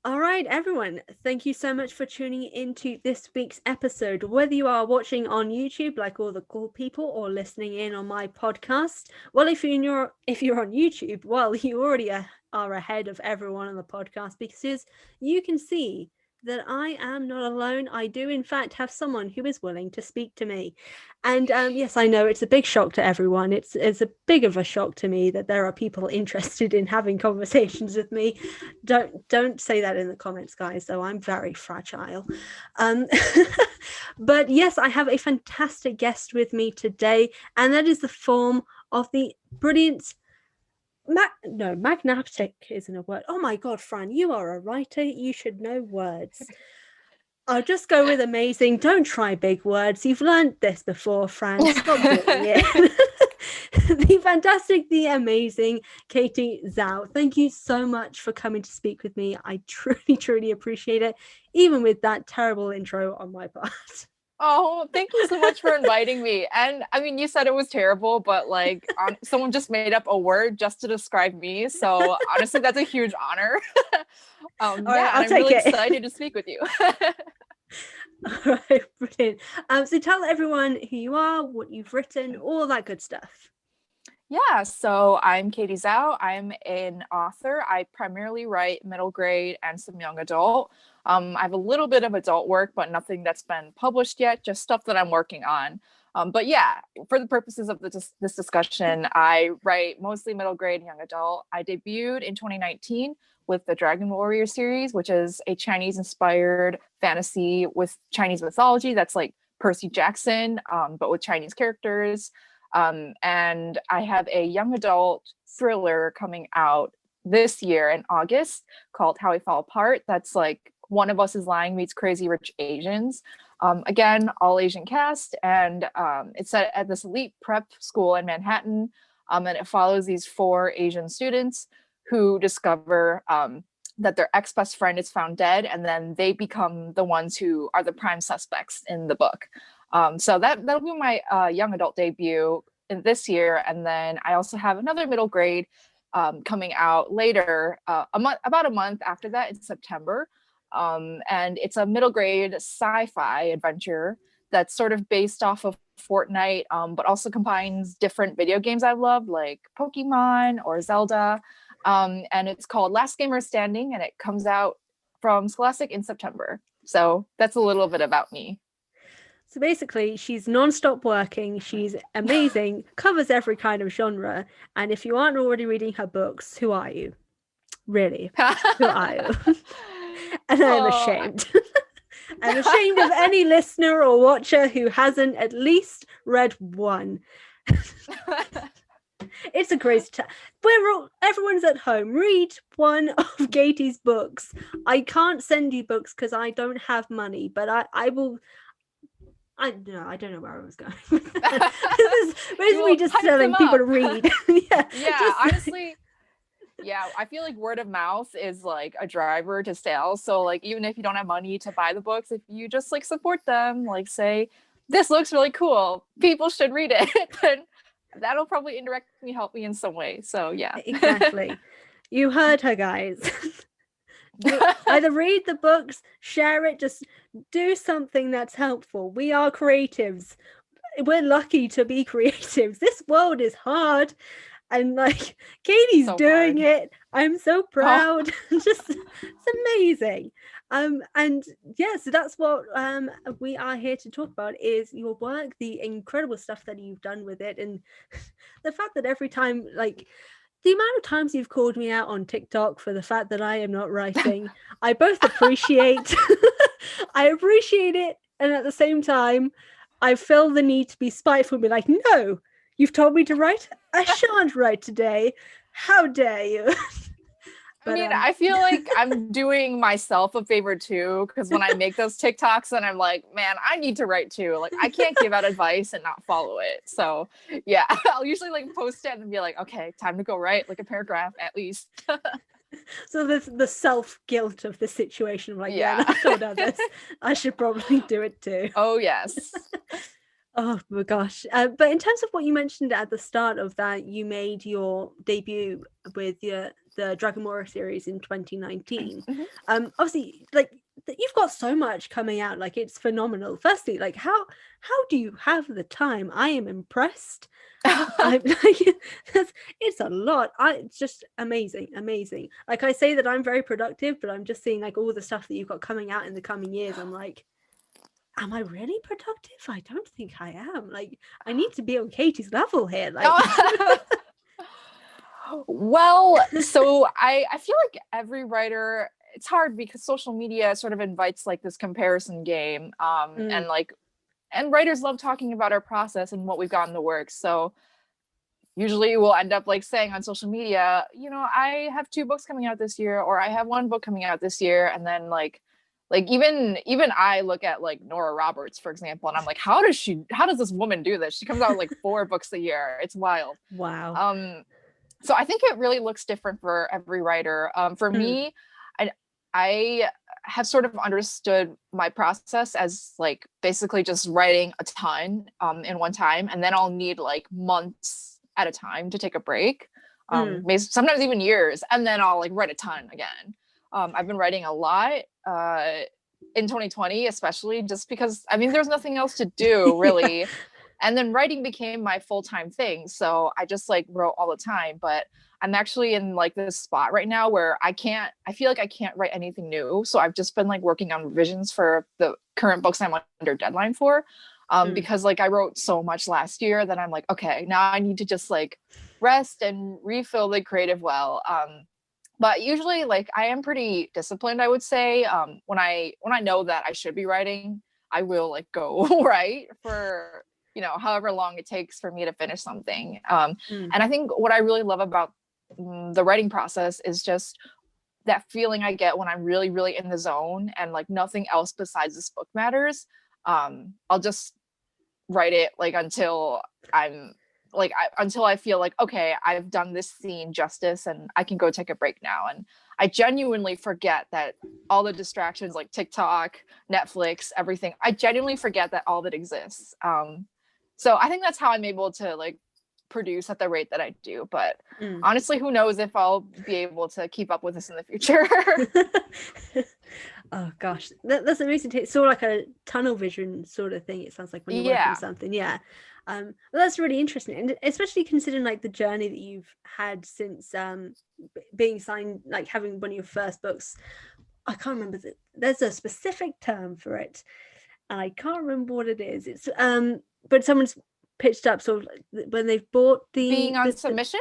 All right, everyone, thank you so much for tuning into this week's episode. Whether you are watching on YouTube, like all the cool people, or listening in on my podcast, well, if you're on YouTube, well, you already are ahead of everyone on the podcast because you can see that I am not alone. I do, in fact, have someone who is willing to speak to me. And yes, I know it's a big shock to everyone. It's a big of a shock to me that there are people interested in having conversations with me. Don't say that in the comments, guys, though I'm very fragile. Um, but yes, I have a fantastic guest with me today, and that is the form of the brilliant magnetic isn't a word. Oh my god, Fran, you are a writer. You should know words. I'll just go with amazing. Don't try big words. You've learned this before, Fran. Stop doing it. The fantastic, the amazing Katie Zhao. Thank you so much for coming to speak with me. I truly, truly appreciate it, even with that terrible intro on my part. Oh, thank you so much for inviting me. And I mean, you said it was terrible, but like someone just made up a word just to describe me. So honestly, that's a huge honor. All right, Yeah, and I'll I'm take really it. excited to speak with you. All right, brilliant. So tell everyone who you are, what you've written, all that good stuff. Yeah, so I'm Katie Zhao. I'm an author. I primarily write middle grade and some young adult. I have a little bit of adult work, but nothing that's been published yet, just stuff that I'm working on. But yeah, for the purposes of this discussion, I write mostly middle grade and young adult. I debuted in 2019 with the Dragon Warrior series, which is a Chinese inspired fantasy with Chinese mythology that's like Percy Jackson, but with Chinese characters. And I have a young adult thriller coming out this year in August called How We Fall Apart. That's like One of Us is Lying meets Crazy Rich Asians. Again, all Asian cast, and it's set at this elite prep school in Manhattan. And it follows these four Asian students who discover that their ex best friend is found dead, and then they become the ones who are the prime suspects in the book. So that'll be my young adult debut in this year, and then I also have another middle grade coming out later, about a month after that in September, and it's a middle grade sci-fi adventure that's sort of based off of Fortnite, but also combines different video games I've loved, like Pokemon or Zelda, and it's called Last Gamer Standing, and it comes out from Scholastic in September. So that's a little bit about me. So basically, she's non-stop working, she's amazing, covers every kind of genre, and if you aren't already reading her books, who are you? Really? Who are you? And I'm Oh, ashamed. I'm ashamed of any listener or watcher who hasn't at least read one. It's a crazy time. Everyone's at home. Read one of Katie's books. I can't send you books because I don't have money, but I will. I don't know where I was going. This is basically well, just hype telling them people up. to read. Yeah, Yeah, just honestly, yeah, I feel like word of mouth is like a driver to sales. So like even if you don't have money to buy the books, if you just like support them, like say this looks really cool, people should read it, then that'll probably indirectly help me in some way. So yeah. exactly. You heard her, guys. Either read the books, share it, just do something that's helpful. We are creatives. We're lucky to be creatives. This world is hard. And like Katie's So doing hard. it. I'm so Oh. proud. Just it's amazing. And yeah, so that's what we are here to talk about is your work, the incredible stuff that you've done with it, and the fact that every time like the amount of times you've called me out on TikTok for the fact that I am not writing, I both appreciate I appreciate it, and at the same time, I feel the need to be spiteful and be like, no, you've told me to write. I shan't write today. How dare you? I But mean, I feel like I'm doing myself a favor too, because when I make those TikToks and I'm like, man, I need to write too. Like, I can't give out advice and not follow it. So, yeah, I'll usually like post it and be like, okay, time to go write like a paragraph at least. so there's the self guilt of the situation. I'm like, yeah, and Yeah. I told her this. I should probably do it too. Oh, yes. Oh my gosh. But in terms of what you mentioned at the start of that, you made your debut with the the Dragomora series in 2019. Mhm. Obviously, like you've got so much coming out, like it's phenomenal. Firstly, like how do you have the time? I am impressed. I'm like, it's a lot. It's just amazing, amazing. Like I say that I'm very productive, but I'm just seeing like all the stuff that you've got coming out in the coming years. I'm like, am I really productive? I don't think I am. Like, I need to be on Katie's level here. Like, Well, so I feel like every writer, it's hard because social media sort of invites like this comparison game, and like, and writers love talking about our process and what we've got in the works. So usually we'll end up like saying on social media, you know, I have 2 books coming out this year, or I have 1 book coming out this year, and then like even I look at like Nora Roberts, for example, and I'm like, how does this woman do this? She comes out with like 4 books a year. It's wild. wow. So I think it really looks different for every writer. For me, I have sort of understood my process as like basically just writing a ton in one time, and then I'll need like months at a time to take a break, maybe sometimes even years, and then I'll like write a ton again. I've been writing a lot in 2020, especially just because I mean there's nothing else to do really. And then writing became my full-time thing, so I just like wrote all the time. But I'm actually in like this spot right now where I feel like I can't write anything new, so I've just been like working on revisions for the current books I'm under deadline for, because like I wrote so much last year that I'm like, okay, now I need to just like rest and refill the creative well. But usually like I am pretty disciplined, I would say. When I know that I should be writing, I will like go write for, you know, however long it takes for me to finish something. And I think what I really love about the writing process is just that feeling I get when I'm really, really in the zone and like nothing else besides this book matters. I'll just write it like until I'm like until I feel like, okay, I've done this scene justice and I can go take a break now. And I genuinely forget that all the distractions like TikTok, Netflix, everything, I genuinely forget that all that exists. So I think that's how I'm able to like produce at the rate that I do. But honestly, who knows if I'll be able to keep up with this in the future. Oh gosh, that's amazing. It's sort of like a tunnel vision sort of thing. It sounds like when you're working something. Yeah. Well, that's really interesting, and especially considering like the journey that you've had since being signed, like having one of your first books. I can't remember there's a specific term for it, and I can't remember what it is. It's but someone's pitched up sort of when they've bought being on submission.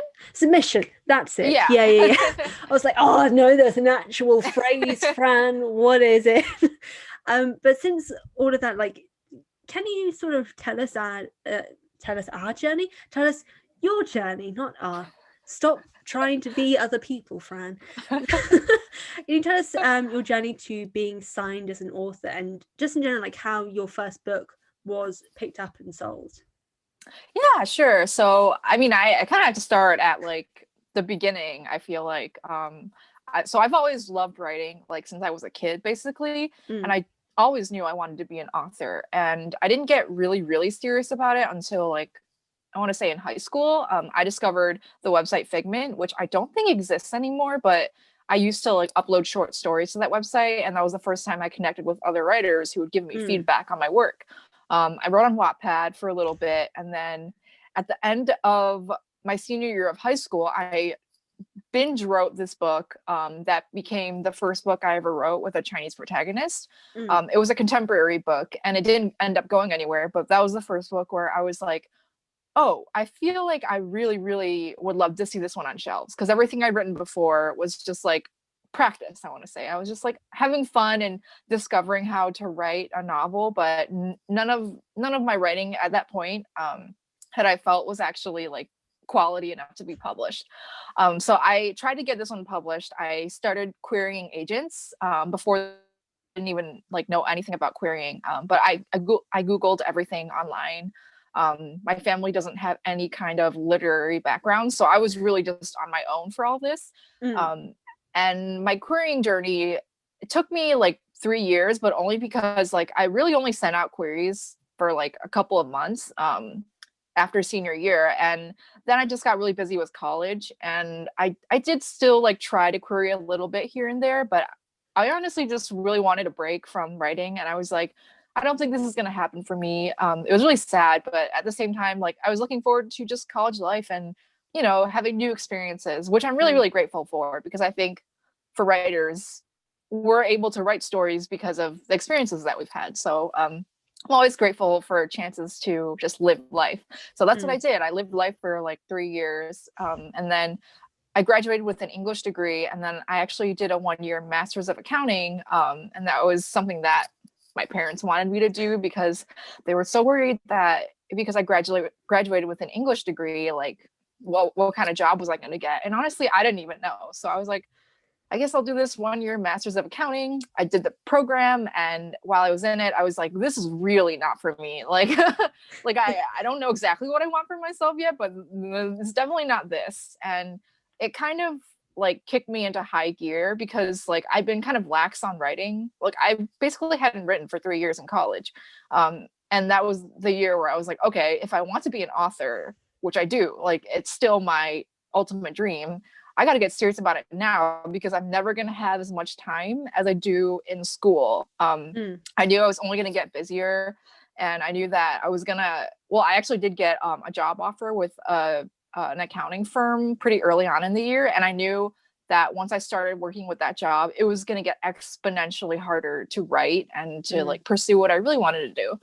That's it. Yeah. I was like, oh no, there's an actual phrase, Fran. What is it? But since all of that, like, can you sort of tell us our journey? Tell us your journey, not our. Stop trying to be other people, Fran. Can you tell us your journey to being signed as an author, and just in general, like how your first book was picked up and sold? Yeah, sure. So I mean, I kind of have to start at like the beginning, I feel like. So I've always loved writing, like since I was a kid, basically. And I always knew I wanted to be an author. And I didn't get really, really serious about it until like, I want to say in high school. I discovered the website Figment, which I don't think exists anymore, but I used to like upload short stories to that website. And that was the first time I connected with other writers who would give me feedback on my work. I wrote on Wattpad for a little bit. And then at the end of my senior year of high school, I binge wrote this book that became the first book I ever wrote with a Chinese protagonist. It was a contemporary book and it didn't end up going anywhere, but that was the first book where I was like, oh, I feel like I really, really would love to see this one on shelves, because everything I'd written before was just like practice, I want to say. I was just like having fun and discovering how to write a novel, but none of my writing at that point had I felt was actually like quality enough to be published. So I tried to get this one published. I started querying agents before I didn't even like know anything about querying, but I Googled everything online. My family doesn't have any kind of literary background, so I was really just on my own for all this. And my querying journey, it took me like 3 years, but only because like I really only sent out queries for like a couple of months. after senior year. And then I just got really busy with college, and I did still like try to query a little bit here and there, but I honestly just really wanted a break from writing. And I was like, I don't think this is going to happen for me. It was really sad, but at the same time, like I was looking forward to just college life and, you know, having new experiences, which I'm really, really grateful for, because I think for writers, we're able to write stories because of the experiences that we've had. So I'm always grateful for chances to just live life. So that's what I did. I lived life for like 3 years. And then I graduated with an English degree. And then I actually did a 1-year master's of accounting. And that was something that my parents wanted me to do, because they were so worried that because I graduated with an English degree, like what kind of job was I going to get? And honestly, I didn't even know. So I was like, I guess I'll do this 1-year master's of accounting. I did the program, and while I was in it, I was like, this is really not for me. Like, like I don't know exactly what I want for myself yet, but it's definitely not this. And it kind of like kicked me into high gear, because like I've been kind of lax on writing. Like I basically hadn't written for 3 years in college. And that was the year where I was like, okay, if I want to be an author, which I do, like it's still my ultimate dream, I got to get serious about it now, because I'm never going to have as much time as I do in school. I knew I was only going to get busier, and I knew that I was going to, well, I actually did get a job offer with an accounting firm pretty early on in the year. And I knew that once I started working with that job, it was going to get exponentially harder to write and to like pursue what I really wanted to do.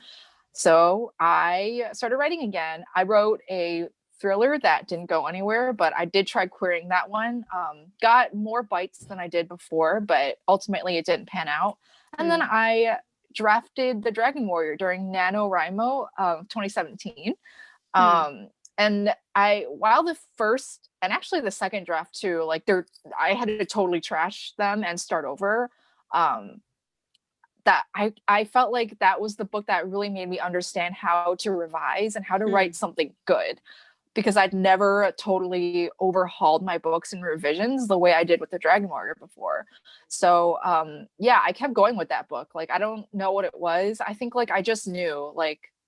So I started writing again. I wrote a thriller that didn't go anywhere, but I did try querying that one. Got more bites than I did before, but ultimately it didn't pan out. And then I drafted The Dragon Warrior during NaNoWriMo 2017. And while the first and actually the second draft too, like I had to totally trash them and start over. That I felt like that was the book that really made me understand how to revise and how to write something good, because I'd never totally overhauled my books and revisions the way I did with The Dragon Warrior before. So yeah, I kept going with that book. Like I don't know what it was. I think like I just knew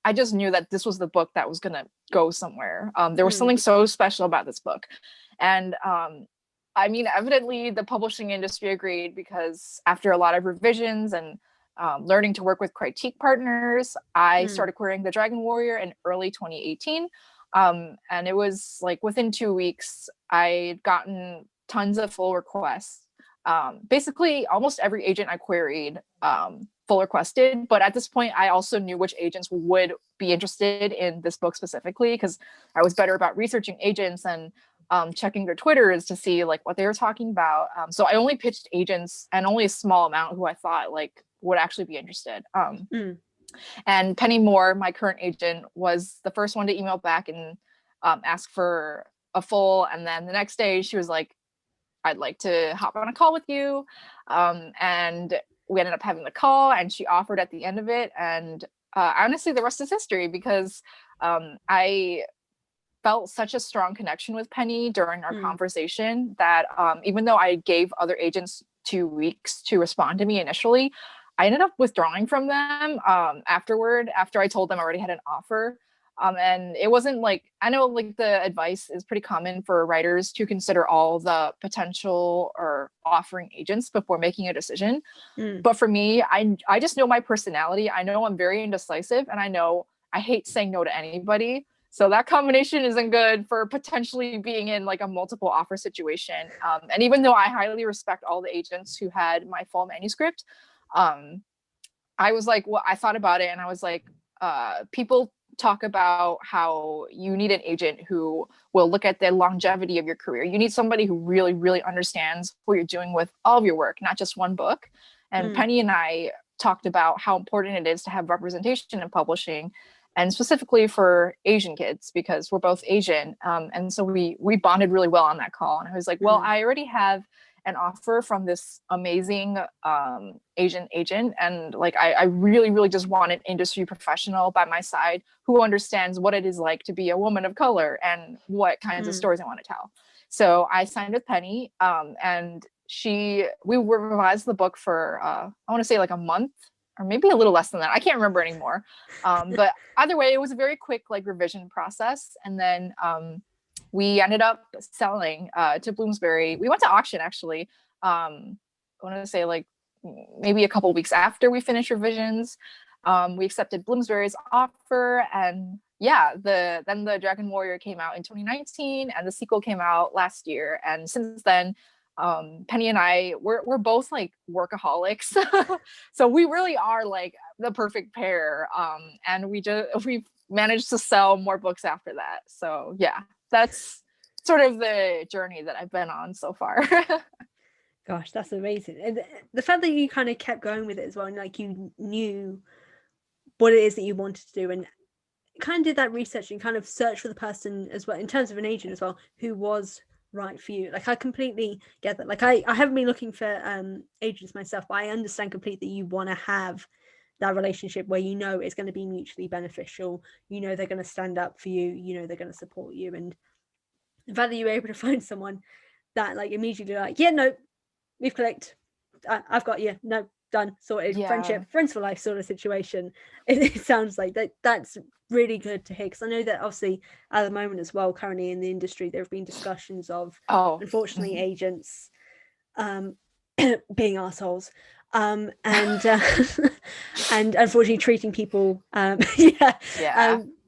that this was the book that was gonna go somewhere. There was something so special about this book. And I mean, evidently the publishing industry agreed, because after a lot of revisions and learning to work with critique partners, I started querying The Dragon Warrior in early 2018. And it was like within 2 weeks, I'd gotten tons of full requests. Basically, almost every agent I queried full requested. But at this point, I also knew which agents would be interested in this book specifically, because I was better about researching agents and checking their Twitters to see like what they were talking about. So I only pitched agents, and only a small amount who I thought like would actually be interested. And Penny Moore, my current agent, was the first one to email back and ask for a full. And then the next day she was like, I'd like to hop on a call with you. And we ended up having the call, and she offered at the end of it. And honestly, the rest is history, because I felt such a strong connection with Penny during our conversation that even though I gave other agents 2 weeks to respond to me initially, I ended up withdrawing from them afterward, after I told them I already had an offer. And it wasn't like, I know like the advice is pretty common for writers to consider all the potential or offering agents before making a decision. But for me, I just know my personality. I know I'm very indecisive, and I know I hate saying no to anybody. So that combination isn't good for potentially being in like a multiple offer situation. And even though I highly respect all the agents who had my full manuscript, I was like, well, I thought about it, and I was like, people talk about how you need an agent who will look at the longevity of your career. You need somebody who really, really understands what you're doing with all of your work, not just one book. And Penny and I talked about how important it is to have representation in publishing, and specifically for Asian kids, because we're both Asian. And so we bonded really well on that call. And I was like, well, I already have an offer from this amazing Asian agent, and like I really, really just want an industry professional by my side who understands what it is like to be a woman of color and what kinds of stories I want to tell. So I signed with Penny, and we revised the book for I want to say like a month or maybe a little less than that. I can't remember anymore. But either way, it was a very quick like revision process. And then we ended up selling to Bloomsbury. We went to auction actually. I want to say like maybe a couple weeks after we finished revisions. We accepted Bloomsbury's offer, and yeah, then the Dragon Warrior came out in 2019, and the sequel came out last year. And since then, Penny and I we're both like workaholics, so we really are like the perfect pair. And we managed to sell more books after that. So yeah, that's sort of the journey that I've been on so far. Gosh, that's amazing. And the fact that you kind of kept going with it as well, and like you knew what it is that you wanted to do, and kind of did that research and kind of search for the person as well, in terms of an agent as well, who was right for you. Like, I completely get that. Like, I haven't been looking for agents myself, but I understand completely that you want to have that relationship where you know it's going to be mutually beneficial, you know they're going to stand up for you, you know they're going to support you. And the fact that you were able to find someone that like immediately like, yeah, no, we've clicked, I've got you, no, done, sorted, Yeah. friendship, friends for life sort of situation. It sounds like that's really good to hear, because I know that obviously at the moment as well, currently in the industry, there have been discussions of unfortunately agents being assholes, and and unfortunately treating people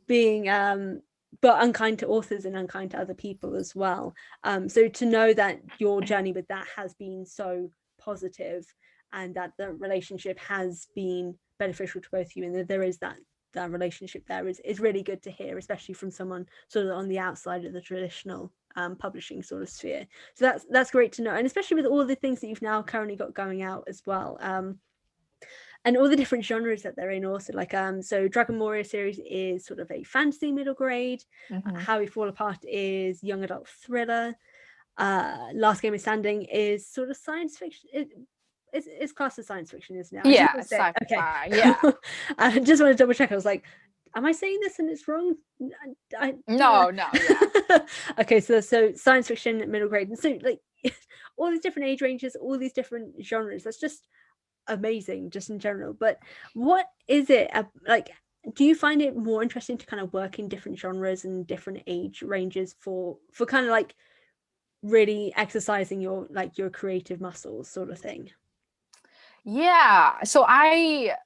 being but unkind to authors and unkind to other people as well. So to know that your journey with that has been so positive, and that the relationship has been beneficial to both you, and that there is that relationship there is really good to hear, especially from someone sort of on the outside of the traditional publishing sort of sphere. So that's great to know, and especially with all the things that you've now currently got going out as well, and all the different genres that they're in also. Like so Dragon Warrior series is sort of a fantasy middle grade, How We Fall Apart is young adult thriller, Last Game of Standing is sort of science fiction. It's classed as science fiction, isn't it? Yeah, sci-fi. Okay. Yeah. I just want to double check. I was like, am I saying this and it's wrong? No. Yeah. Okay, so science fiction, middle grade, and so like all these different age ranges, all these different genres. That's just amazing, just in general. But what is it like? Do you find it more interesting to kind of work in different genres and different age ranges for kind of like really exercising your creative muscles sort of thing? Yeah. So I've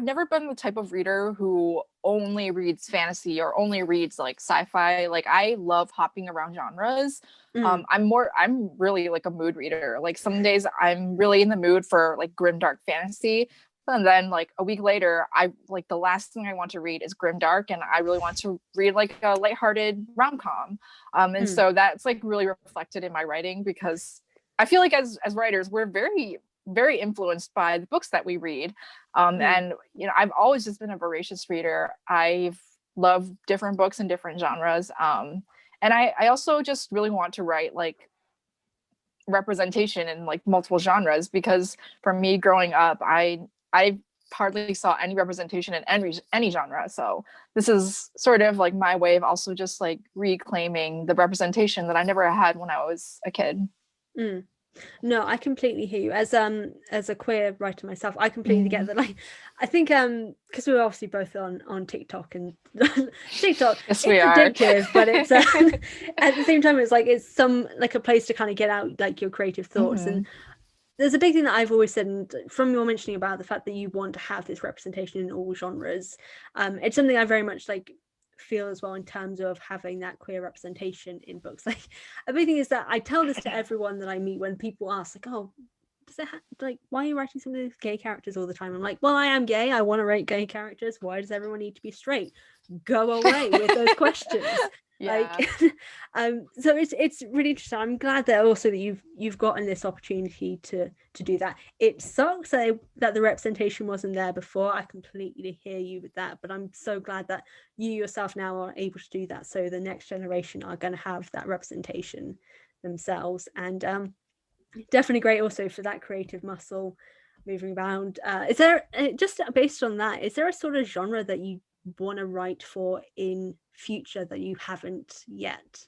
never been the type of reader who only reads fantasy or only reads like sci-fi. Like, I love hopping around genres. I'm really like a mood reader. Like, some days I'm really in the mood for like grimdark fantasy, and then like a week later, I like the last thing I want to read is grimdark, and I really want to read like a lighthearted rom-com. And so that's like really reflected in my writing, because I feel like as writers, we're very, very influenced by the books that we read. And, you know, I've always just been a voracious reader. I've loved different books in different genres. And I also just really want to write like representation in like multiple genres, because for me growing up, I hardly saw any representation in any genre. So this is sort of like my way of also just like reclaiming the representation that I never had when I was a kid. No, I completely hear you. As a queer writer myself, I completely get that. Like, I think because we're obviously both on TikTok, and TikTok, yes, it's addictive, but it's at the same time, it's like it's some like a place to kind of get out like your creative thoughts. And there's a big thing that I've always said, and from your mentioning about the fact that you want to have this representation in all genres, it's something I very much like feel as well, in terms of having that queer representation in books. Like, a big thing is that I tell this to everyone that I meet when people ask like, oh, does it like, why are you writing some of these gay characters all the time? I'm like, well, I am gay, I want to write gay characters. Why does everyone need to be straight? Go away with those questions. Like so it's really interesting. I'm glad that also that you've gotten this opportunity to do that. It sucks that the representation wasn't there before. I completely hear you with that, but I'm so glad that you yourself now are able to do that, so the next generation are going to have that representation themselves. And definitely great also for that creative muscle moving around. Is there, just based on that, is there a sort of genre that you want to write for in future that you haven't yet?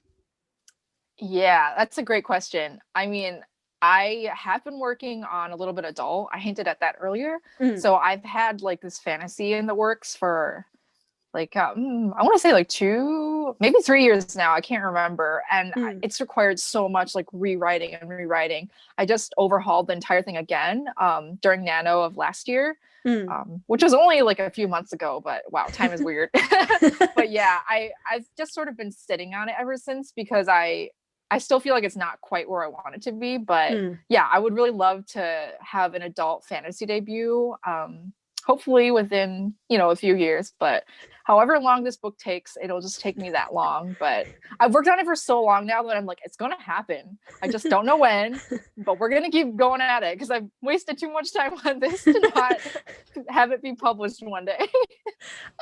Yeah, that's a great question. I mean, I have been working on a little bit adult. I hinted at that earlier. Mm, So I've had like this fantasy in the works for like I want to say like 2, maybe 3 years now. I can't remember, and mm, it's required so much like rewriting and rewriting. I just overhauled the entire thing again during Nano of last year, mm. which was only like a few months ago. But wow, time is weird. But yeah, I've just sort of been sitting on it ever since because I still feel like it's not quite where I want it to be. But Mm. yeah, I would really love to have an adult fantasy debut. Hopefully within a few years, but however long this book takes, it'll just take me that long. But I've worked on it for so long now that I'm like, it's gonna happen. I just don't know when, but we're gonna keep going at it because I've wasted too much time on this to not have it be published one day.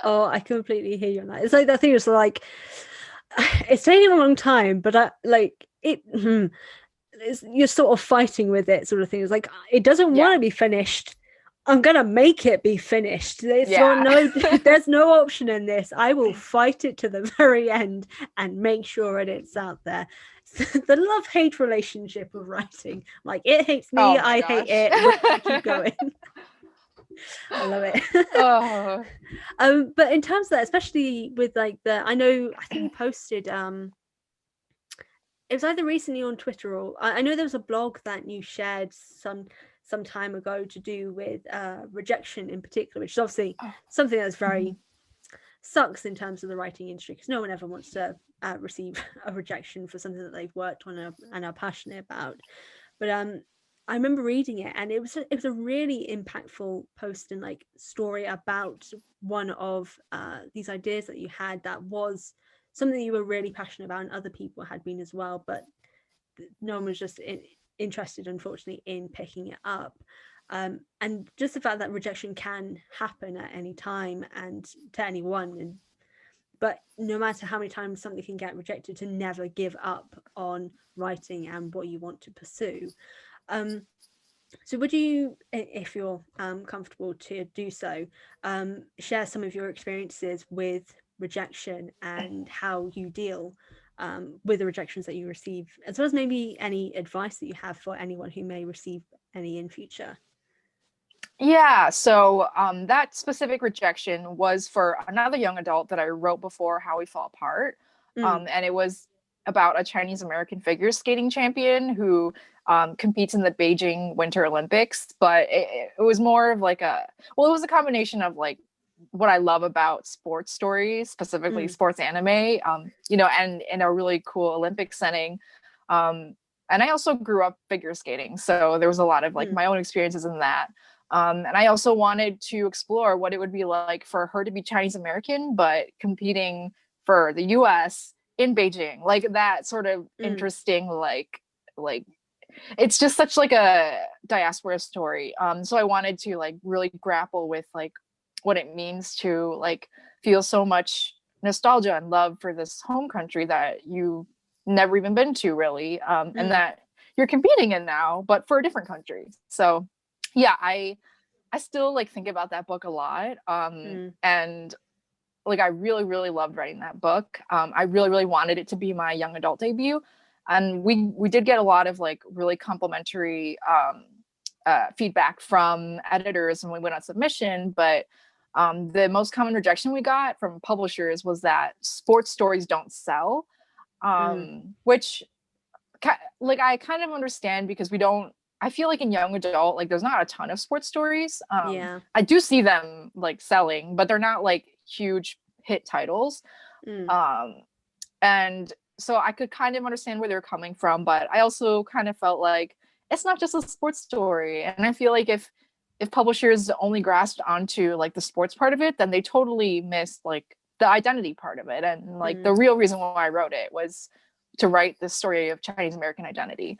Oh, I completely hear you on that. It's like that thing is like it's taking a long time, but I like it. You're sort of fighting with it, sort of thing. It's like it doesn't want Yeah. to be finished. I'm gonna make it be finished. It's Yeah. there's no option in this. I will fight it to the very end and make sure it's out there. The love-hate relationship of writing, like it hates me, Oh my I hate it. We're gonna keep gosh. going. I love it. Oh. But in terms of that, especially with like I think you posted it was either recently on Twitter or I know there was a blog that you shared some time ago to do with rejection in particular, which is obviously Oh. something that's very Mhm. sucks in terms of the writing industry because no one ever wants to receive a rejection for something that they've worked on and are passionate about. But I remember reading it, and it was a really impactful post and like story about one of these ideas that you had that was something that you were really passionate about, and other people had been as well, but no one was just interested, unfortunately, in picking it up. And just the fact that rejection can happen at any time and to anyone, but no matter how many times something can get rejected, to never give up on writing and what you want to pursue. So would you, if you're comfortable to do so, share some of your experiences with rejection and how you deal with the rejections that you receive, as well as maybe any advice that you have for anyone who may receive any in future? Yeah, so that specific rejection was for another young adult that I wrote before How We Fall Apart. Mm, And it was about a Chinese American figure skating champion who competes in the Beijing Winter Olympics. But it was more of like it was a combination of like what I love about sports stories, specifically mm, sports anime, and in a really cool Olympic setting. Um, and I also grew up figure skating. So there was a lot of like mm, my own experiences in that. And I also wanted to explore what it would be like for her to be Chinese American, but competing for the US in Beijing. Like that sort of mm, interesting, like it's just such like a diaspora story. So I wanted to like really grapple with like what it means to like feel so much nostalgia and love for this home country that you've never even been to really, and mm, that you're competing in now, but for a different country. So yeah, I still like think about that book a lot. mm, And like I really, really loved writing that book. I really, really wanted it to be my young adult debut. And we did get a lot of like really complimentary feedback from editors when we went on submission, but the most common rejection we got from publishers was that sports stories don't sell, mm. which like I kind of understand because we don't. I feel like in young adult, like there's not a ton of sports stories. Yeah. I do see them like selling, but they're not like huge hit titles. Mm, Um, and so I could kind of understand where they're coming from, but I also kind of felt like it's not just a sports story. And I feel like if publishers only grasped onto like the sports part of it, then they totally missed like the identity part of it. And like the mm, real reason why I wrote it was to write this story of Chinese American identity.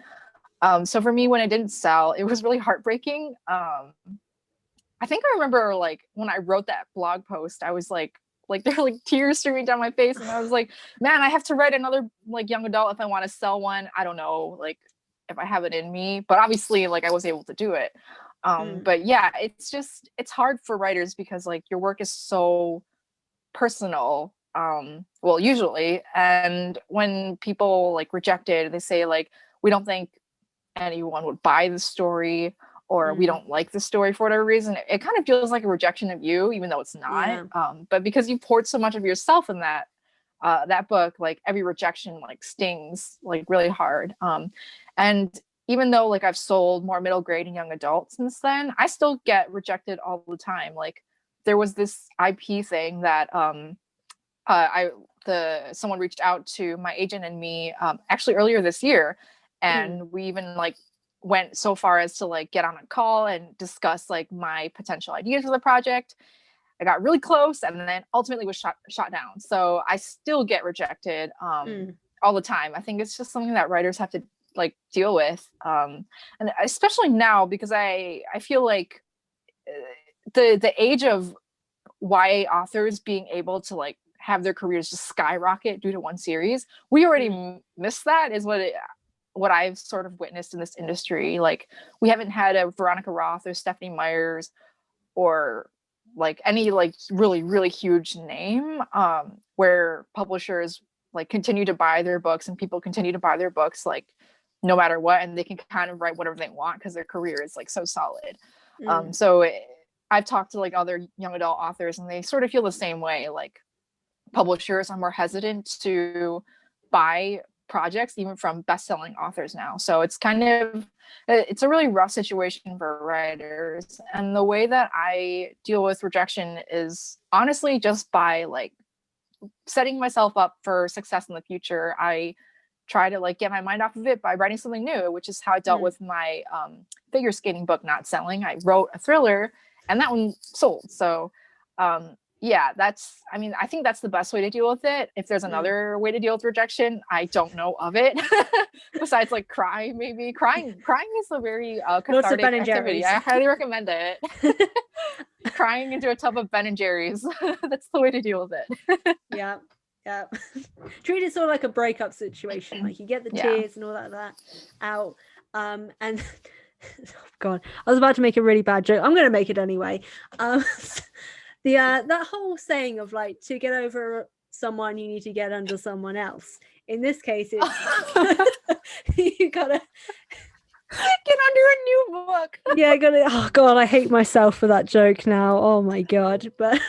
So for me, when it didn't sell, it was really heartbreaking. I think I remember like when I wrote that blog post, I was like there were like tears streaming down my face, and I was like, man, I have to write another like young adult if I want to sell one. I don't know, like if I have it in me, but obviously like I was able to do it. mm, But yeah, it's hard for writers because like your work is so personal, well usually, and when people like reject it, they say like we don't think anyone would buy the story, or we don't like the story for whatever reason, it kind of feels like a rejection of you, even though it's not. But because you poured so much of yourself in that book, like every rejection like stings like really hard. And even though like I've sold more middle grade and young adult since then, I still get rejected all the time. Like there was this IP thing that someone reached out to my agent and me actually earlier this year, and we even like went so far as to like get on a call and discuss like my potential ideas for the project. I got really close and then ultimately was shot down. So I still get rejected all the time. I think it's just something that writers have to like deal with, and especially now, because I feel like the age of YA authors being able to like have their careers just skyrocket due to one series, we already missed that, is what I've sort of witnessed in this industry. Like we haven't had a Veronica Roth or Stephanie Meyers or like any like really, really huge name where publishers like continue to buy their books and people continue to buy their books like no matter what, and they can kind of write whatever they want because their career is like so solid. I've talked to like other young adult authors and they sort of feel the same way. Like publishers are more hesitant to buy projects even from best-selling authors now. So it's a really rough situation for writers. And the way that I deal with rejection is honestly just by like setting myself up for success in the future. I try to like get my mind off of it by writing something new, which is how I dealt with my figure skating book not selling. I wrote a thriller and that one sold. So yeah, I think that's the best way to deal with it. If there's another way to deal with rejection, I don't know of it. Besides like crying, maybe. Crying is a very cathartic activity. I highly recommend it. Crying into a tub of Ben and Jerry's. That's the way to deal with it. Yeah. Treat it sort of like a breakup situation. Like you get the tears and all that out. And oh God, I was about to make a really bad joke. I'm going to make it anyway. That whole saying of like, to get over someone you need to get under someone else. In this case, it's you gotta get under a new book. Yeah, oh God, I hate myself for that joke now. Oh my God. But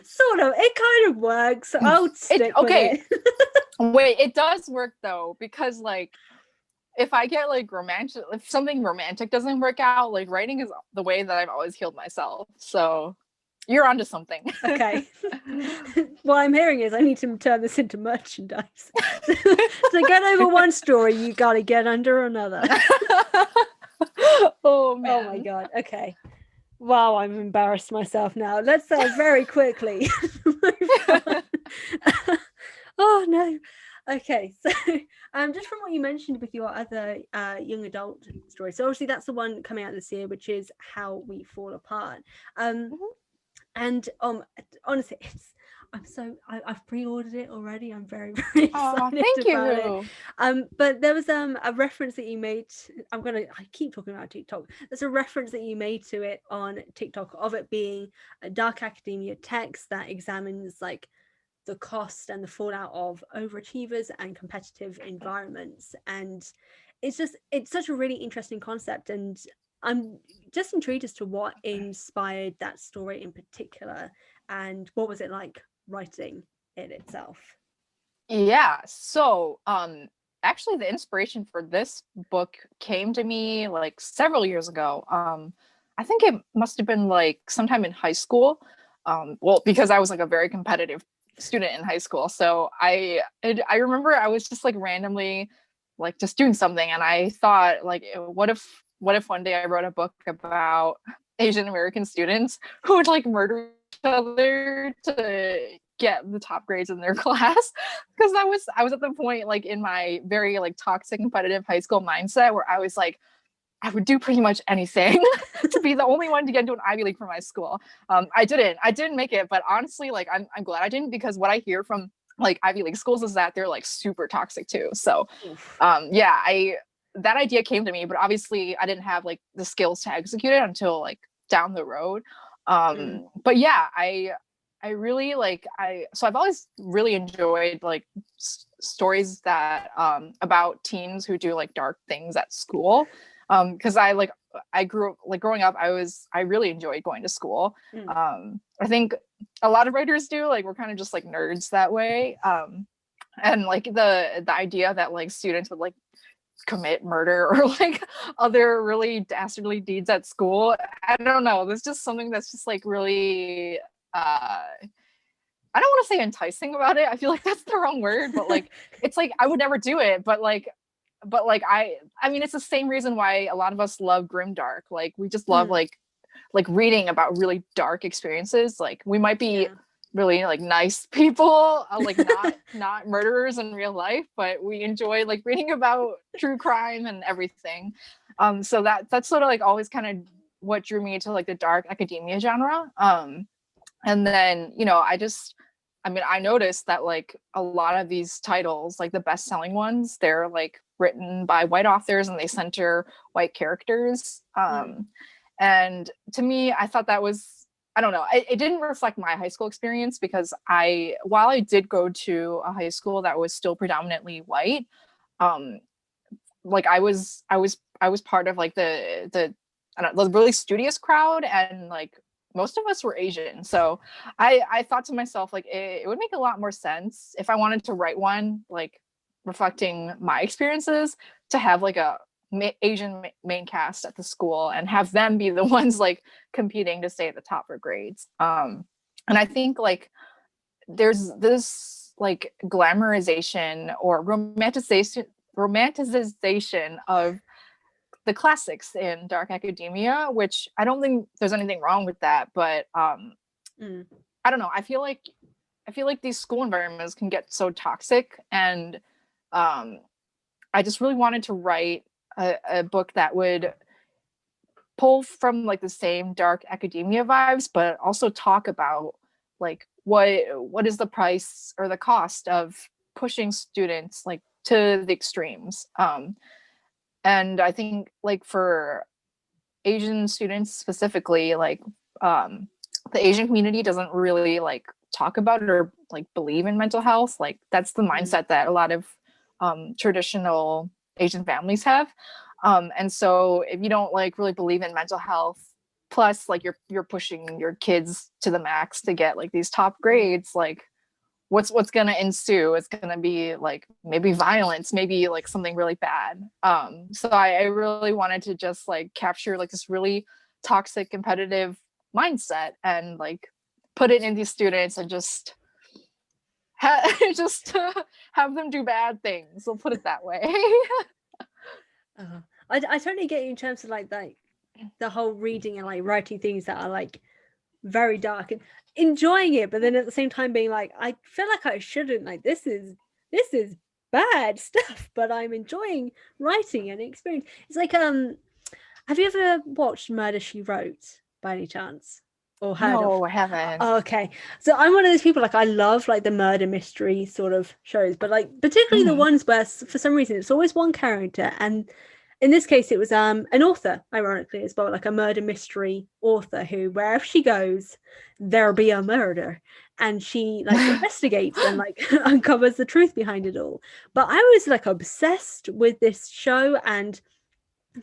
sort of, it kind of works. I'll stick with it. Wait, it does work though, because like if I get like romantic, if something romantic doesn't work out, like writing is the way that I've always healed myself. So you're onto something. Okay. What I'm hearing is I need to turn this into merchandise. To get over one story, you got to get under another. Oh man. Oh my God. Okay. Wow, I'm embarrassed myself now. Let's very quickly move on. Oh no. Okay, so just from what you mentioned with your other young adult story, so obviously that's the one coming out this year, which is How We Fall Apart. And honestly, I've pre-ordered it already. I'm very, very excited about it. But there was a reference that you made. I keep talking about TikTok. There's a reference that you made to it on TikTok of it being a dark academia text that examines like the cost and the fallout of overachievers and competitive environments. And it's such a really interesting concept, and I'm just intrigued as to what inspired that story in particular, and what was it like writing it itself? Yeah, so actually the inspiration for this book came to me like several years ago. I think it must have been like sometime in high school. Well, because I was like a very competitive student in high school, so I remember I was just like randomly like just doing something, and I thought like, what if one day I wrote a book about Asian American students who would like murder each other to get the top grades in their class? Because I was at the point like in my very like toxic competitive high school mindset where I was like, I would do pretty much anything to be the only one to get into an Ivy League for my school. I didn't make it, but honestly, like I'm glad I didn't, because what I hear from like Ivy League schools is that they're like super toxic too. So that idea came to me, but obviously I didn't have like the skills to execute it until like down the road. But yeah, I really like, so I've always really enjoyed like stories that about teens who do like dark things at school. Because I grew up like growing up, I really enjoyed going to school. I think a lot of writers do, like we're kind of just like nerds that way. And like the idea that like students would like commit murder or like other really dastardly deeds at school, I don't know, there's just something that's just like really I don't want to say enticing about it. I feel like that's the wrong word, but like it's like I would never do it, but like I mean it's the same reason why a lot of us love grimdark. Like we just love like reading about really dark experiences. Like we might be really like nice people, like not murderers in real life, but we enjoy like reading about true crime and everything. So that's sort of like always kind of what drew me to like the dark academia genre. And then, you know, I noticed that like a lot of these titles, like the best-selling ones, they're like written by white authors and they center white characters. And to me, I thought that was, I don't know, it didn't reflect my high school experience because while I did go to a high school that was still predominantly white, like I was part of like the I don't know, the really studious crowd, and like most of us were Asian. So I thought to myself, like, it would make a lot more sense if I wanted to write one, like, reflecting my experiences, to have, like, a Asian main cast at the school and have them be the ones, like, competing to stay at the top for grades. And I think, like, there's this, like, glamorization or romanticization of the classics in dark academia, which I don't think there's anything wrong with that, but I don't know, I feel like these school environments can get so toxic, and I just really wanted to write a book that would pull from like the same dark academia vibes, but also talk about like what is the price or the cost of pushing students like to the extremes. And I think like for Asian students specifically, like the Asian community doesn't really like talk about it or like believe in mental health. Like that's the mindset that a lot of traditional Asian families have. And so if you don't like really believe in mental health, plus like you're pushing your kids to the max to get like these top grades, like what's gonna ensue? It's gonna be like maybe violence, maybe like something really bad. So I really wanted to just like capture like this really toxic competitive mindset and like put it in these students and just just have them do bad things. We'll put it that way. I totally get you in terms of like the whole reading and like writing things that are like very dark and enjoying it, but then at the same time being like, I feel like I shouldn't, like this is bad stuff, but I'm enjoying writing and experience. It's like have you ever watched Murder, She Wrote by any chance, or heard of? No, I haven't. Oh, okay, so I'm one of those people, like I love like the murder mystery sort of shows, but like particularly the ones where for some reason it's always one character, and in this case it was an author, ironically as well, like a murder mystery author who wherever she goes there'll be a murder, and she like investigates and like uncovers the truth behind it all. But I was like obsessed with this show and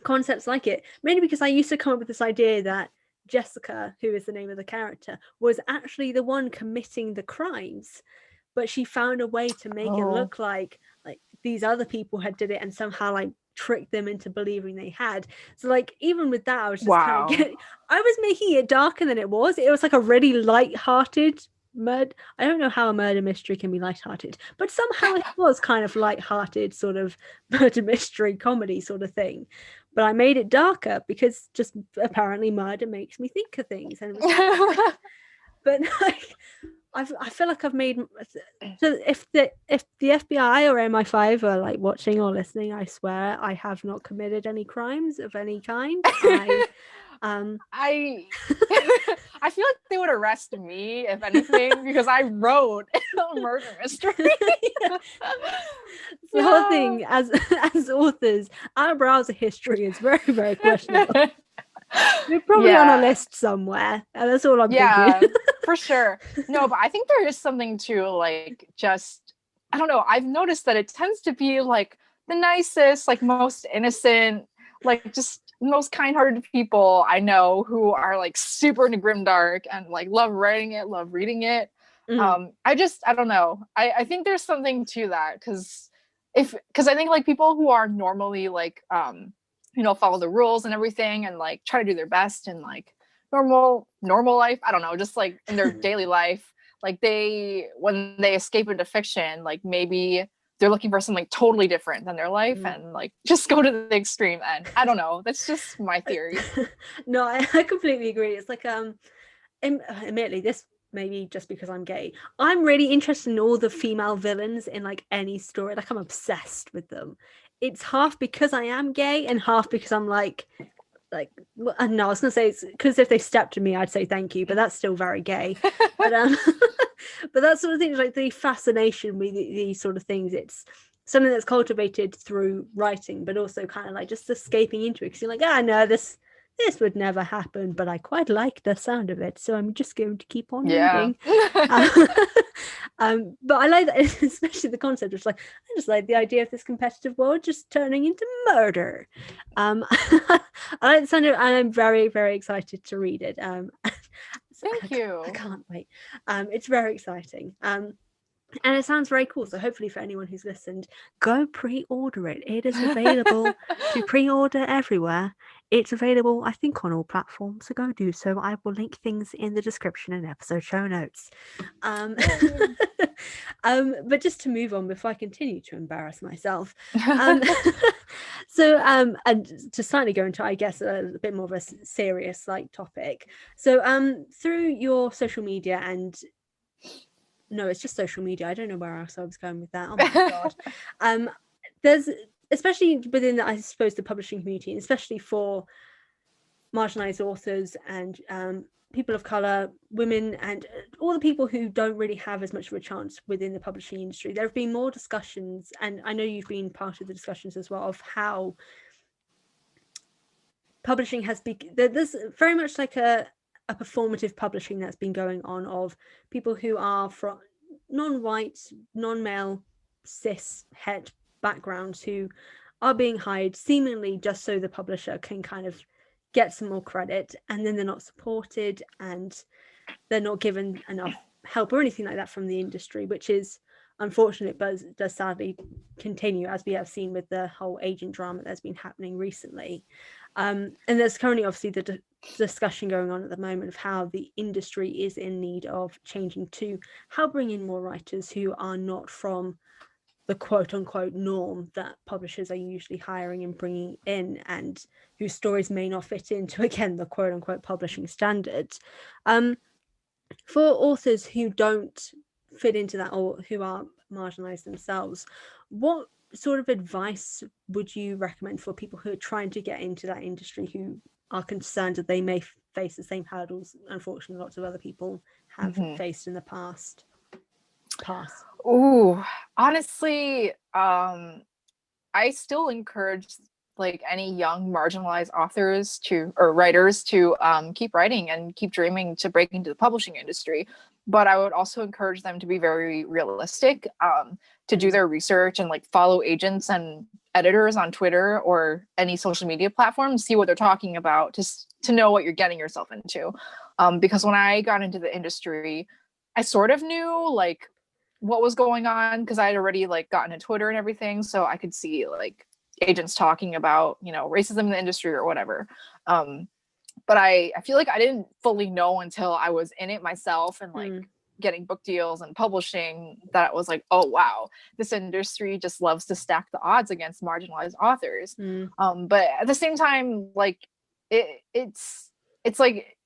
concepts like it, mainly because I used to come up with this idea that Jessica, who is the name of the character, was actually the one committing the crimes, but she found a way to make it look like these other people had did it and somehow like tricked them into believing they had. So like even with that I was just kind of I was making it darker than it was. It was like a really light-hearted murder. I don't know how a murder mystery can be light-hearted, but somehow it was kind of light-hearted sort of murder mystery comedy sort of thing. But I made it darker because just apparently murder makes me think of things, and but like I feel like I've made, so if the FBI or MI5 are like watching or listening, I swear I have not committed any crimes of any kind. I feel like they would arrest me if anything because I wrote a murder mystery. The whole thing, as authors, our browser history is very, very questionable. We're probably on a list somewhere, and that's all I'm thinking. For sure. No, but I think there is something to like just I don't know, I've noticed that it tends to be like the nicest, like most innocent, like just most kind-hearted people I know who are like super into grimdark and like love writing it, love reading it. Mm, I don't know. I think there's something to that because I think like people who are normally like follow the rules and everything and like try to do their best in like normal life. I don't know, just like in their daily life, like they when they escape into fiction, like maybe they're looking for something totally different than their life mm. and like just go to the extreme end. I don't know. That's just my theory. No, I completely agree. It's like admittedly, this maybe just because I'm gay, I'm really interested in all the female villains in like any story. Like I'm obsessed with them. It's half because I am gay and half because I'm like no, I was gonna say it's because if they stepped to me, I'd say thank you, but that's still very gay. But but that sort of thing, like the fascination with these sort of things, it's something that's cultivated through writing, but also kind of like just escaping into it because you're like, no, this would never happen, but I quite like the sound of it, so I'm just going to keep on Yeah. reading. But I like that, especially the concept of like, I just like the idea of this competitive world just turning into murder. I like the sound of it, and I'm very, very excited to read it. Thank you. I can't wait. It's very exciting. And it sounds very cool. So hopefully for anyone who's listened, go pre-order it. It is available to pre-order everywhere. It's available, I think, on all platforms. So go do so. I will link things in the description and episode show notes. But just to move on before I continue to embarrass myself. So and to slightly go into, I guess, a bit more of a serious like topic. So through your social media and no, it's just social media. I don't know where else I was going with that. Oh my god. There's especially within the, I suppose, the publishing community, and especially for marginalized authors and people of color, women, and all the people who don't really have as much of a chance within the publishing industry. There have been more discussions, and I know you've been part of the discussions as well, of how publishing has been. There's very much like a performative publishing that's been going on of people who are from non-white, non-male, cis het backgrounds who are being hired seemingly just so the publisher can kind of get some more credit, and then they're not supported and they're not given enough help or anything like that from the industry, which is unfortunate, but does sadly continue, as we have seen with the whole agent drama that's been happening recently. And there's currently obviously the discussion going on at the moment of how the industry is in need of changing to how bring in more writers who are not from the quote unquote norm that publishers are usually hiring and bringing in, and whose stories may not fit into, again, the quote unquote publishing standards. For authors who don't fit into that or who are marginalized themselves, what sort of advice would you recommend for people who are trying to get into that industry, who are concerned that they may face the same hurdles unfortunately lots of other people have faced in the past? Ooh, honestly, I still encourage like any young marginalized authors to or writers to keep writing and keep dreaming to break into the publishing industry. But I would also encourage them to be very realistic, to do their research and like follow agents and editors on Twitter or any social media platform, see what they're talking about, just to know what you're getting yourself into. Because when I got into the industry, I sort of knew like what was going on because I had already like gotten to Twitter and everything, so I could see like agents talking about racism in the industry or whatever. But I feel like I didn't fully know until I was in it myself and like getting book deals and publishing that it was like, oh wow, this industry just loves to stack the odds against marginalized authors. But at the same time, like it's like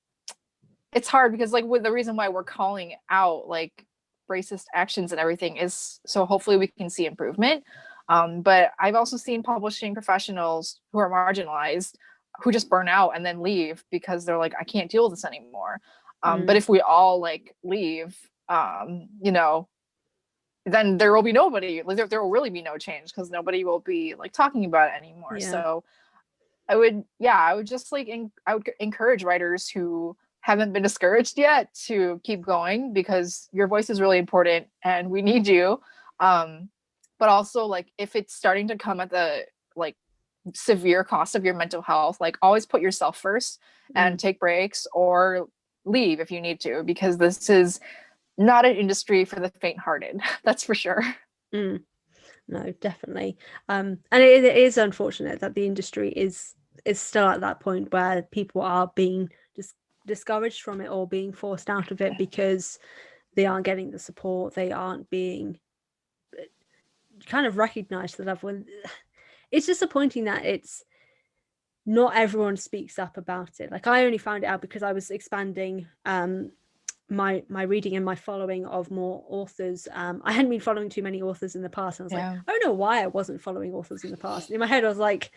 it's hard because like with the reason why we're calling out like racist actions and everything is so hopefully we can see improvement. But I've also seen publishing professionals who are marginalized who just burn out and then leave because they're like, I can't deal with this anymore. But if we all like leave, then there will be nobody, like there will really be no change because nobody will be like talking about it anymore. Yeah. So I would just like I would encourage writers who haven't been discouraged yet to keep going because your voice is really important and we need you. But also like if it's starting to come at the like severe cost of your mental health, like always put yourself first and take breaks or leave if you need to, because this is not an industry for the faint-hearted. That's for sure. No, definitely. And it is unfortunate that the industry is still at that point where people are being just discouraged from it or being forced out of it because they aren't getting the support, they aren't being kind of recognized to the level. It's disappointing that it's not everyone speaks up about it. Like I only found it out because I was expanding my reading and my following of more authors. I hadn't been following too many authors in the past, and I was like, I don't know why I wasn't following authors in the past. In my head I was like,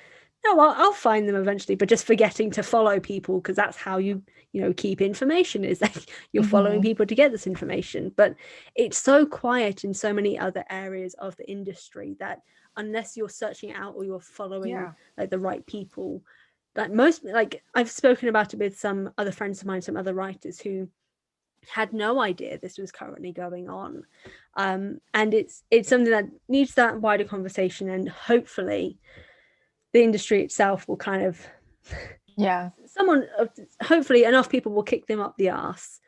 no, I'll find them eventually, but just forgetting to follow people, because that's how you keep information, is that you're following people to get this information. But it's so quiet in so many other areas of the industry that unless you're searching out or you're following like the right people, like most, like I've spoken about it with some other friends of mine, some other writers who had no idea this was currently going on, and it's something that needs that wider conversation, and hopefully the industry itself will kind of hopefully enough people will kick them up the arse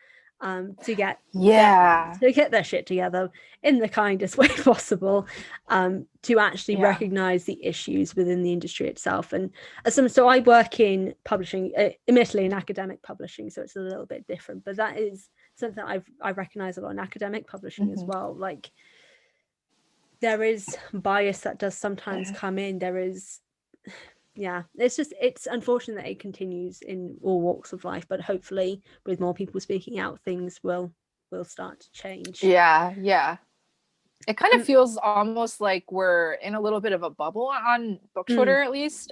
to get their shit together in the kindest way possible, to actually recognize the issues within the industry itself. And so I work in publishing, admittedly in academic publishing, so it's a little bit different, but that is something I recognize a lot in academic publishing as well. Like there is bias that does sometimes come in. There is it's unfortunate that it continues in all walks of life, but hopefully with more people speaking out, things will start to change. It kind of feels almost like we're in a little bit of a bubble on book Twitter, at least,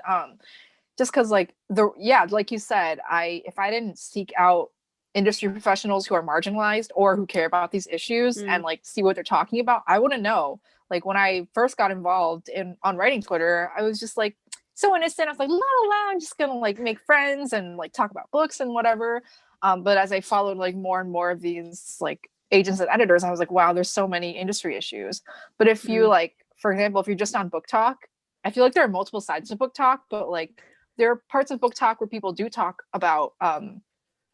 just because like like you said, if I didn't seek out industry professionals who are marginalized or who care about these issues and like see what they're talking about, I wouldn't know. Like when I first got involved on writing Twitter, I was just like so innocent. I was like, la la la, I'm just gonna like make friends and like talk about books and whatever. But as I followed like more and more of these like agents and editors, I was like, wow, there's so many industry issues. But if you like, for example, if you're just on Book Talk, I feel like there are multiple sides to Book Talk, but like there are parts of Book Talk where people do talk about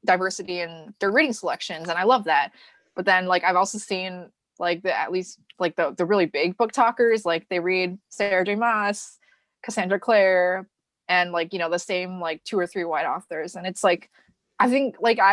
diversity in their reading selections, and I love that. But then like I've also seen like at least like the really big book talkers, like they read Sarah J Maas, Cassandra Clare, and like the same like 2 or 3 white authors, and it's like I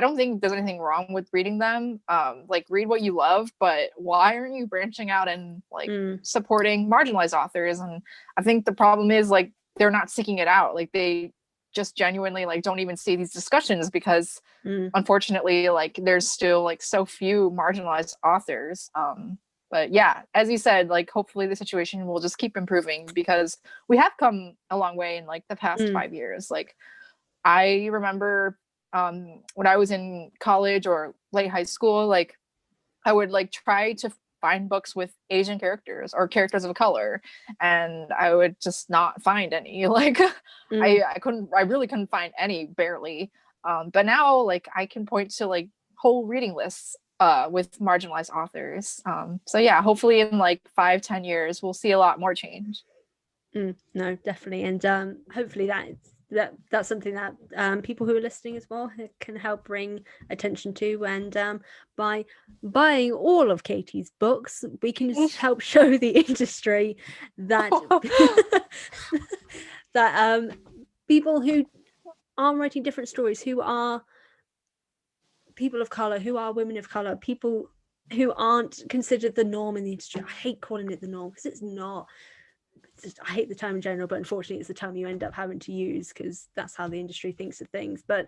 don't think there's anything wrong with reading them. Like read what you love, but why aren't you branching out and like supporting marginalized authors? And I think the problem is like they're not seeking it out. Like they just genuinely like don't even see these discussions because unfortunately like there's still like so few marginalized authors. But yeah, as you said, like hopefully the situation will just keep improving, because we have come a long way in like the past 5 years. Like I remember when I was in college or late high school, like I would like try to find books with Asian characters or characters of color, and I would just not find any. Like I really couldn't find any, barely. But now like I can point to like whole reading lists with marginalized authors. So yeah, hopefully in like 5-10 years we'll see a lot more change. No, definitely. And hopefully that's something that people who are listening as well can help bring attention to. And by buying all of Katie's books, we can just help show the industry that that people who are writing different stories, who are people of color, who are women of color, people who aren't considered the norm in the industry. I hate calling it the norm because it's not. I hate the term in general, but unfortunately it's the term you end up having to use because that's how the industry thinks of things. But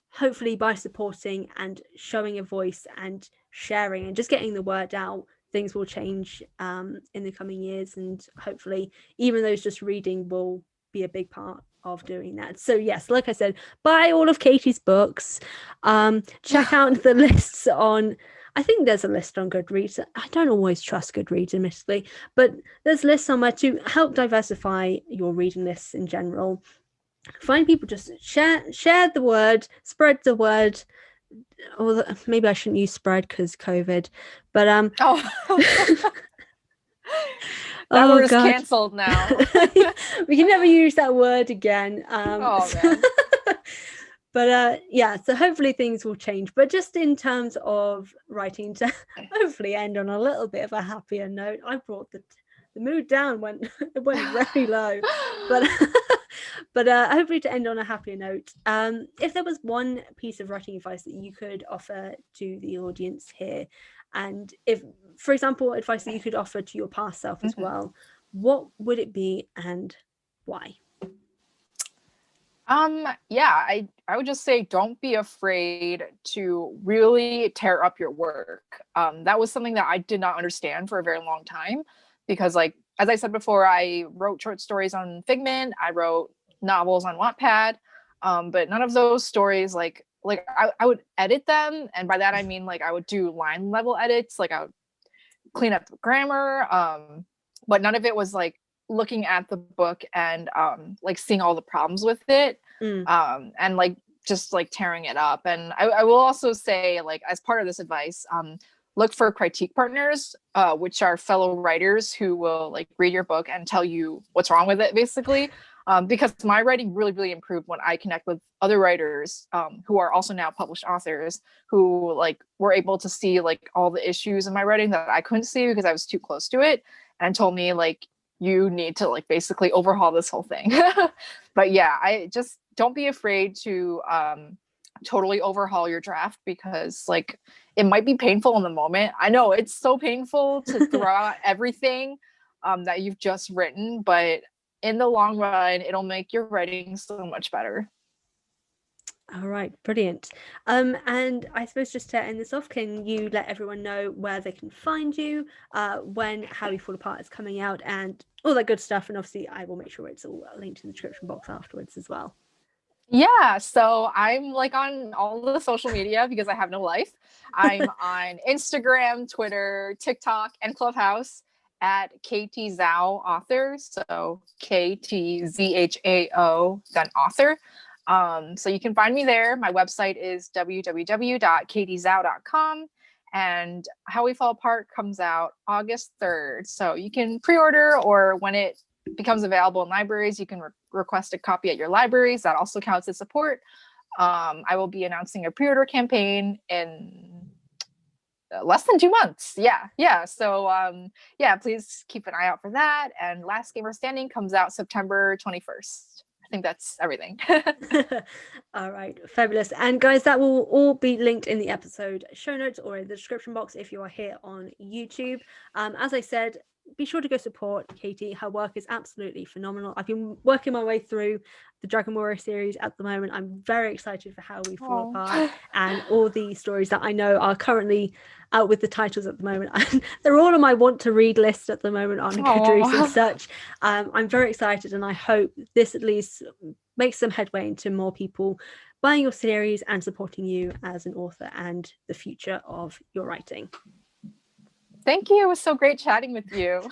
hopefully by supporting and showing a voice and sharing and just getting the word out, things will change in the coming years. And hopefully even those just reading will be a big part of doing that. So yes, like I said, buy all of Katie's books. Check out the lists on, I think there's a list on Goodreads. I don't always trust Goodreads, admittedly, but there's lists somewhere to help diversify your reading lists in general. Find people, just share the word, spread the word. Or maybe I shouldn't use spread because COVID, but That Oh word is God. canceled now. We can never use that word again. Oh man. But yeah, so hopefully things will change. But just in terms of writing, to hopefully end on a little bit of a happier note, I brought the mood down when it went very low. But but hopefully to end on a happier note, if there was one piece of writing advice that you could offer to the audience here, and if, for example, advice that you could offer to your past self as well, what would it be and why? Yeah, I would just say don't be afraid to really tear up your work. That was something that I did not understand for a very long time because, like, as I said before, I wrote short stories on Figment, I wrote novels on Wattpad, but none of those stories, like I would edit them, and by that I mean like I would do line level edits, like I would clean up the grammar, but none of it was like looking at the book and like seeing all the problems with it, and like just like tearing it up. And I will also say, like, as part of this advice, look for critique partners, which are fellow writers who will like read your book and tell you what's wrong with it, basically. Because my writing really, really improved when I connect with other writers, who are also now published authors, who like were able to see like all the issues in my writing that I couldn't see because I was too close to it, and told me like, you need to like basically overhaul this whole thing. But yeah, I just don't be afraid to totally overhaul your draft, because like it might be painful in the moment. I know it's so painful to throw out everything that you've just written, but in the long run, it'll make your writing so much better. All right, brilliant. And I suppose just to end this off, can you let everyone know where they can find you, when How We Fall Apart is coming out, and all that good stuff? And obviously, I will make sure it's all linked in the description box afterwards as well. Yeah, so I'm like on all the social media because I have no life. I'm on Instagram, Twitter, TikTok, and Clubhouse at KT Zhao Author. So KTZHAO, then author. So you can find me there. My website is www.ktzhao.com. And How We Fall Apart comes out August 3rd. So you can pre-order, or when it becomes available in libraries, you can request a copy at your libraries. That also counts as support. I will be announcing a pre-order campaign in less than 2 months. Yeah. So yeah, please keep an eye out for that. And Last Gamer Standing comes out September 21st. I think that's everything. All right, fabulous. And guys, that will all be linked in the episode show notes or in the description box if you are here on YouTube. As I said, be sure to go support Katie. Her work is absolutely phenomenal. I've been working my way through the Dragon Warrior series at the moment. I'm very excited for How We Fall Apart and all the stories that I know are currently out with the titles at the moment. They're all on my want to read list at the moment on Goodreads and such. I'm very excited, and I hope this at least makes some headway into more people buying your series and supporting you as an author and the future of your writing. Thank you. It was so great chatting with you.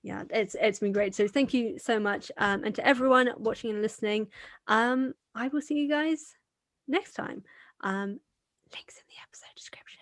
Yeah, it's been great. So thank you so much. And to everyone watching and listening, I will see you guys next time. Links in the episode description.